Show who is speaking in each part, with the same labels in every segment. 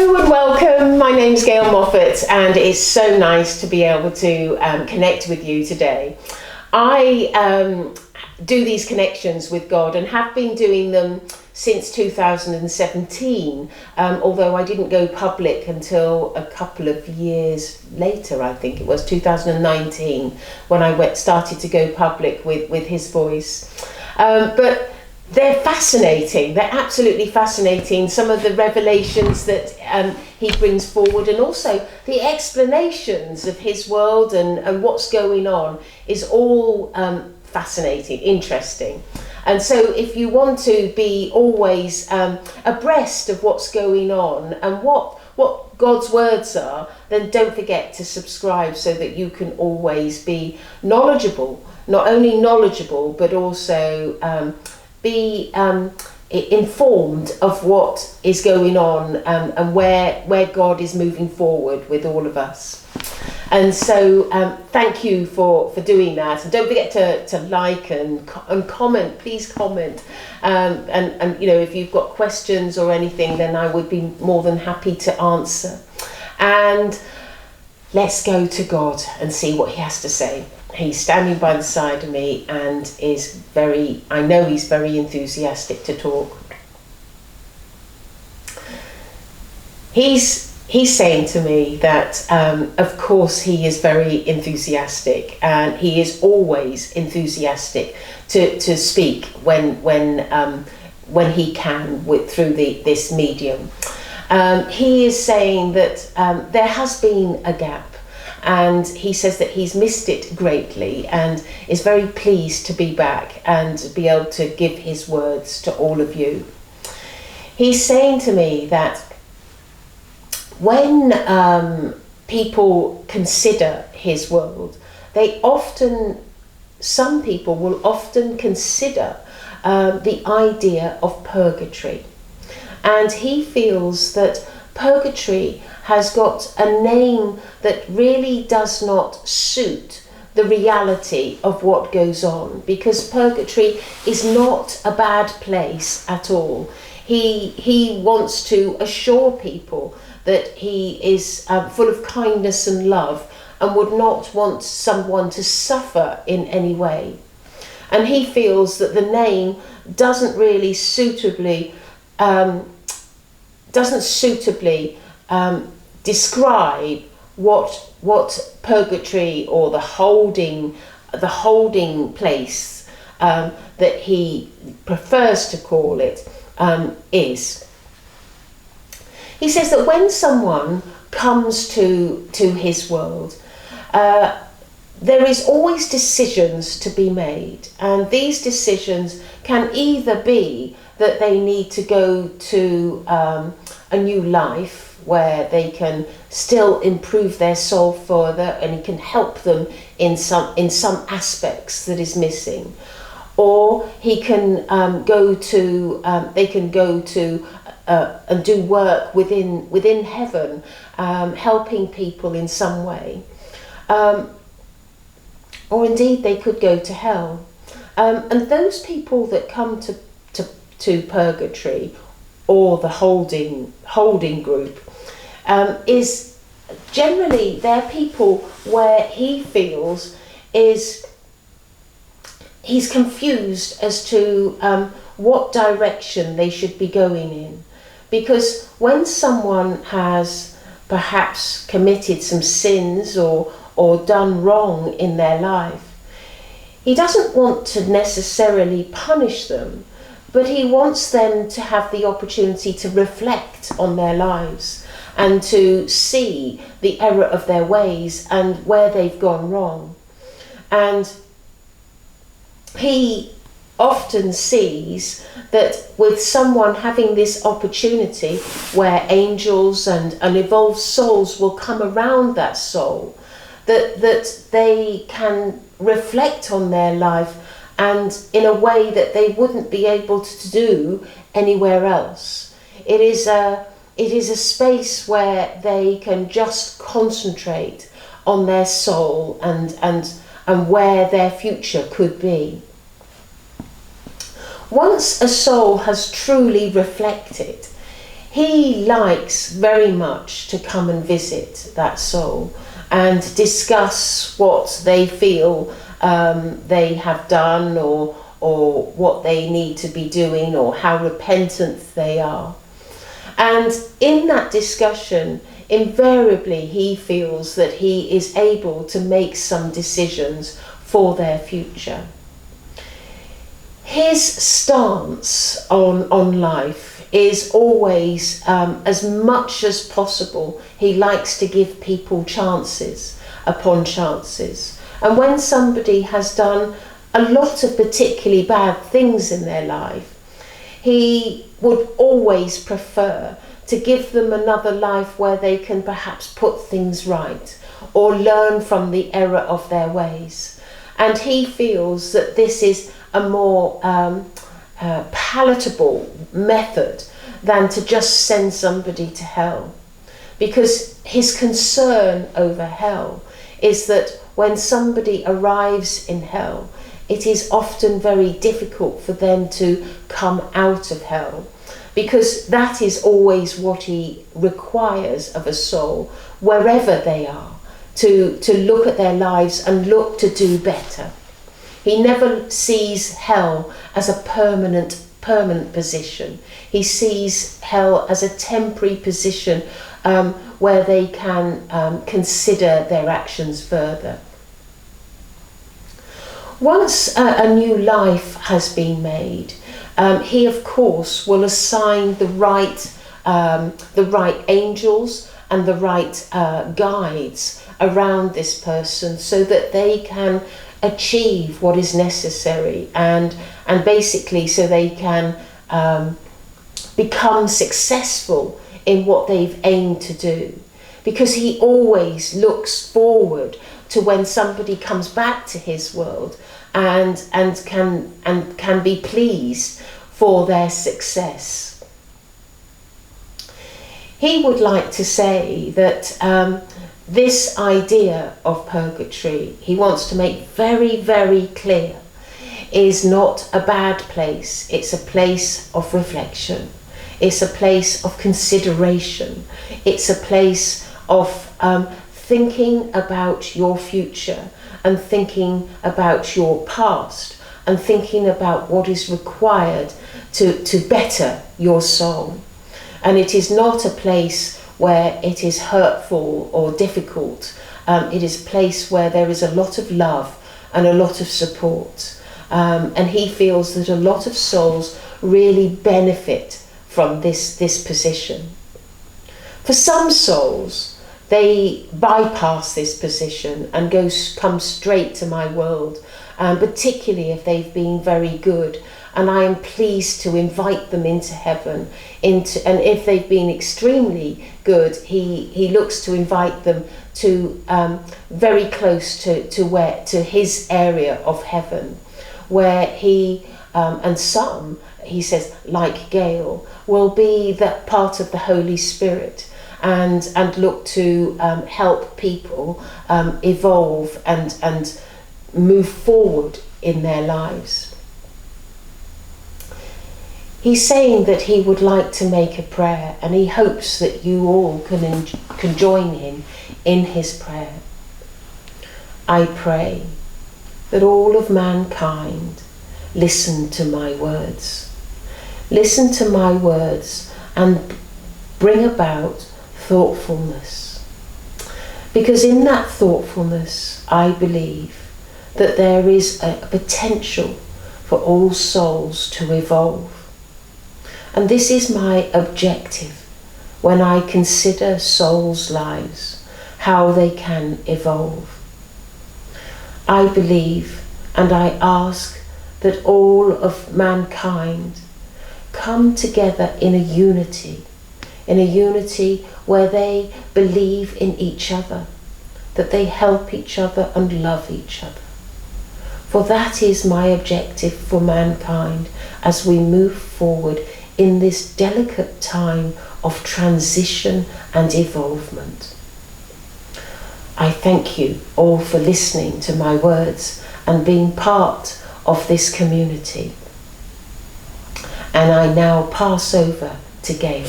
Speaker 1: Hello and welcome. My name's Gail Moffat and it's so nice to be able to connect with you today. I do these connections with God and have been doing them since 2017, although I didn't go public until a couple of years later. I think it was 2019 when I started to go public with His voice. But they're fascinating. They're absolutely fascinating. Some of the revelations that he brings forward, and also the explanations of his world and what's going on, is all fascinating, interesting. And so if you want to be always abreast of what's going on and what God's words are, then don't forget to subscribe so that you can always be knowledgeable. Not only knowledgeable, but also be informed of what is going on and where God is moving forward with all of us. And so thank you for doing that, and don't forget to like and comment. Please comment, and you know, if you've got questions or anything, then I would be more than happy to answer. And let's go to God and see what He has to say. He's standing by the side of me and I know he's very enthusiastic to talk. He's saying to me that, of course, he is very enthusiastic, and he is always enthusiastic to speak when he can through this medium. He is saying that there has been a gap. And he says that he's missed it greatly and is very pleased to be back and be able to give his words to all of you. He's saying to me that when people consider his world, some people will often consider the idea of purgatory. And he feels that purgatory has got a name that really does not suit the reality of what goes on, because purgatory is not a bad place at all. He wants to assure people that he is full of kindness and love and would not want someone to suffer in any way. And he feels that the name doesn't really suitably describe what purgatory or the holding place that he prefers to call it is. He says that when someone comes to his world, there is always decisions to be made, and these decisions can either be that they need to go to a new life where they can still improve their soul further, and he can help them in some aspects that is missing, or he can they can go to and do work within heaven, helping people in some way, or indeed they could go to hell. And those people that come to purgatory or the holding group is generally they're people where he feels he's confused as to what direction they should be going in, because when someone has perhaps committed some sins or done wrong in their life, he doesn't want to necessarily punish them, but he wants them to have the opportunity to reflect on their lives and to see the error of their ways and where they've gone wrong. And he often sees that with someone having this opportunity where angels and evolved souls will come around that soul, that they can reflect on their life and in a way that they wouldn't be able to do anywhere else. It is a space where they can just concentrate on their soul and where their future could be. Once a soul has truly reflected, he likes very much to come and visit that soul and discuss what they feel they have done, or what they need to be doing, or how repentant they are. And in that discussion, invariably he feels that he is able to make some decisions for their future. His stance on life is always, as much as possible, he likes to give people chances upon chances. And when somebody has done a lot of particularly bad things in their life, he would always prefer to give them another life where they can perhaps put things right or learn from the error of their ways. And he feels that this is a more palatable method than to just send somebody to hell. Because his concern over hell is that when somebody arrives in hell, it is often very difficult for them to come out of hell, because that is always what he requires of a soul, wherever they are, to look at their lives and look to do better. He never sees hell as a permanent position. He sees hell as a temporary position where they can consider their actions further. Once a new life has been made, he of course will assign the right angels and the right guides around this person, so that they can achieve what is necessary, and basically so they can become successful in what they've aimed to do. Because he always looks forward to when somebody comes back to his world and can be pleased for their success. He would like to say that this idea of purgatory, he wants to make very, very clear, is not a bad place. It's a place of reflection. It's a place of consideration. It's a place of thinking about your future, and thinking about your past, and thinking about what is required to better your soul. And it is not a place where it is hurtful or difficult. It is a place where there is a lot of love and a lot of support. And he feels that a lot of souls really benefit from this position. For some souls, they bypass this position and come straight to my world, particularly if they've been very good. And I am pleased to invite them into heaven. And if they've been extremely good, he looks to invite them to very close to his area of heaven, where he and some, he says, like Gail, will be that part of the Holy Spirit, and look to help people evolve and move forward in their lives. He's saying that he would like to make a prayer, and he hopes that you all can join him in his prayer. I pray that all of mankind listen to my words. Listen to my words and bring about thoughtfulness. Because in that thoughtfulness, I believe that there is a potential for all souls to evolve. And this is my objective when I consider souls' lives, how they can evolve. I believe and I ask that all of mankind come together in a unity where they believe in each other, that they help each other and love each other. For that is my objective for mankind as we move forward in this delicate time of transition and evolvement. I thank you all for listening to my words and being part of this community. And I now pass over to Gail.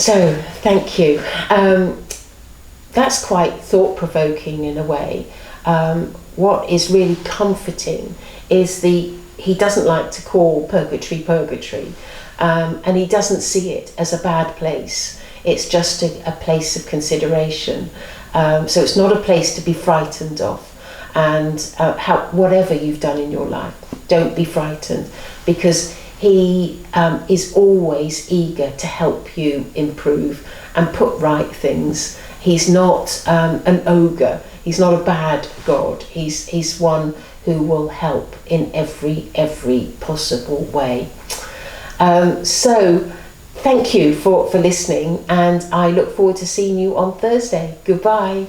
Speaker 1: So, thank you. That's quite thought-provoking in a way. What is really comforting is he doesn't like to call purgatory, and he doesn't see it as a bad place. It's just a place of consideration. So it's not a place to be frightened of. And whatever you've done in your life, don't be frightened, because he is always eager to help you improve and put right things. He's not an ogre. He's not a bad God. He's one who will help in every possible way. So thank you for listening, and I look forward to seeing you on Thursday. Goodbye.